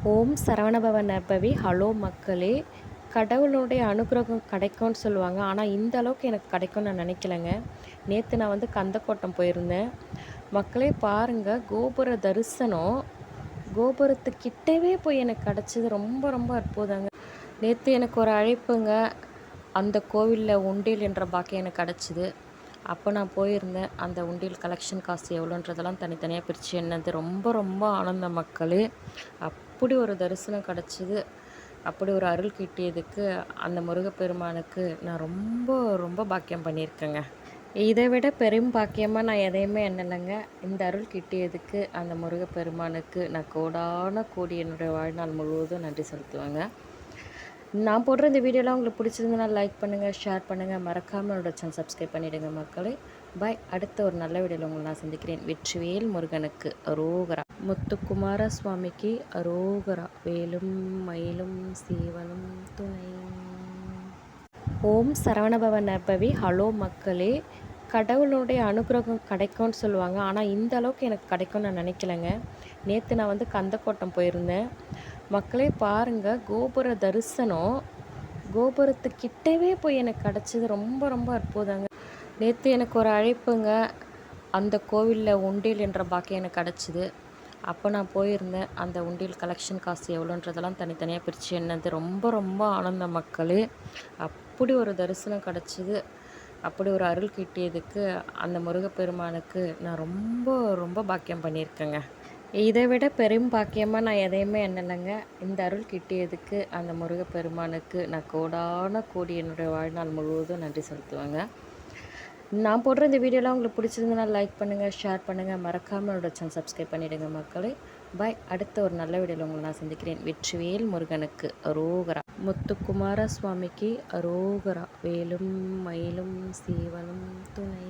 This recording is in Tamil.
ஓம் சரவணபவ நற்பவி. ஹலோ மக்களே! கடவுளுடைய அனுக்கிரகம் கிடைக்கும்னு சொல்லுவாங்க. ஆனால் இந்த அளவுக்கு எனக்கு கிடைக்கும்னு நான் நினைக்கலங்க. நேற்று நான் கந்தக்கோட்டம் போயிருந்தேன். மக்களே பாருங்க, கோபுர தரிசனம் கோபுரத்துக்கிட்டவே போய் எனக்கு கிடச்சிது. ரொம்ப ரொம்ப அற்புதங்க. நேற்று எனக்கு ஒரு அழைப்புங்க. அந்த கோவிலில் உண்டியல் என்ற பாக்கியம் எனக்கு கிடச்சிது. அப்போ நான் போயிருந்தேன். அந்த உண்டியல் கலெக்ஷன் காசு எவ்வளோன்றதெல்லாம் தனித்தனியாக பிரித்து எண்ணது ரொம்ப ரொம்ப ஆனந்தம் மக்களே! அப்படி ஒரு தரிசனம் கிடச்சிது. அப்படி ஒரு அருள் கிட்டியதுக்கு அந்த முருகப்பெருமானுக்கு நான் ரொம்ப ரொம்ப பாக்கியம் பண்ணியிருக்கேங்க. இதை விட பெரும் பாக்கியமாக நான் எதையுமே எண்ணலைங்க. இந்த அருள் கிட்டியதுக்கு அந்த முருகப்பெருமானுக்கு நான் கோடான கோடி என்னுடைய வாழ்நாள் முழுவதும் நன்றி செலுத்துவேங்க. நான் போடுற இந்த வீடியோலாம் உங்களுக்கு பிடிச்சிருந்ததுன்னா லைக் பண்ணுங்கள், ஷேர் பண்ணுங்கள், மறக்காமல் என்னோட சேனல் சப்ஸ்கிரைப் பண்ணிவிடுங்க மக்களே. பாய். அடுத்த ஒரு நல்ல வீடியோவில் உங்களை நான் சந்திக்கிறேன். வெற்றிவேல் முருகனுக்கு அரோகரா. முத்துக்குமார சுவாமிக்கு அரோகரா. வேலும் மயிலும் சீவனும் துணை. ஓம் சரவணபவ நற்பவி. ஹலோ மக்களே! கடவுளுடைய அனுக்கிரகம் கிடைக்கும்னு சொல்லுவாங்க. ஆனால் இந்த அளவுக்கு எனக்கு கிடைக்கும்னு நான் நினைக்கலங்க. நேற்று நான் கந்தக்கோட்டம் போயிருந்தேன். மக்களே பாருங்க, கோபுர தரிசனம் கோபுரத்துக்கிட்டவே போய் எனக்கு கிடச்சிது. ரொம்ப ரொம்ப அற்புதங்க. நேற்று எனக்கு ஒரு அழைப்புங்க. அந்த கோவிலில் உண்டியல் என்ற பாக்கியம் எனக்கு கிடச்சிது. அப்போ நான் போயிருந்தேன். அந்த உண்டியல் கலெக்ஷன் காசு எவ்வளோன்றதெல்லாம் தனித்தனியாக பிரித்து எண்ணது ரொம்ப ரொம்ப ஆனந்தம் மக்களே! அப்படி ஒரு தரிசனம் கிடச்சிது. அப்படி ஒரு அருள் கிட்டியதுக்கு அந்த முருகப்பெருமானுக்கு நான் ரொம்ப ரொம்ப பாக்கியம் பண்ணியிருக்கேங்க. இதை விட பெரும் பாக்கியமாக நான் எதையுமே எண்ணலைங்க. இந்த அருள் கிட்டியதுக்கு அந்த முருகப்பெருமானுக்கு நான் கோடான கோடி என்னுடைய வாழ்நாள் முழுவதும் நன்றி செலுத்துவேங்க. நான் போடுற இந்த வீடியோலாம் உங்களுக்கு பிடிச்சிருந்ததுன்னா லைக் பண்ணுங்கள், ஷேர் பண்ணுங்கள், மறக்காமல் என்னோட சேனல் சப்ஸ்கிரைப் பண்ணிவிடுங்க மக்களே. பாய். அடுத்த ஒரு நல்ல வீடியோவில் உங்களை நான் சந்திக்கிறேன். வெற்றிவேல் முருகனுக்கு அரோகரா. முத்துக்குமார சுவாமிக்கு அரோகரா. வேலும் மயிலும் சீவனும் துணை.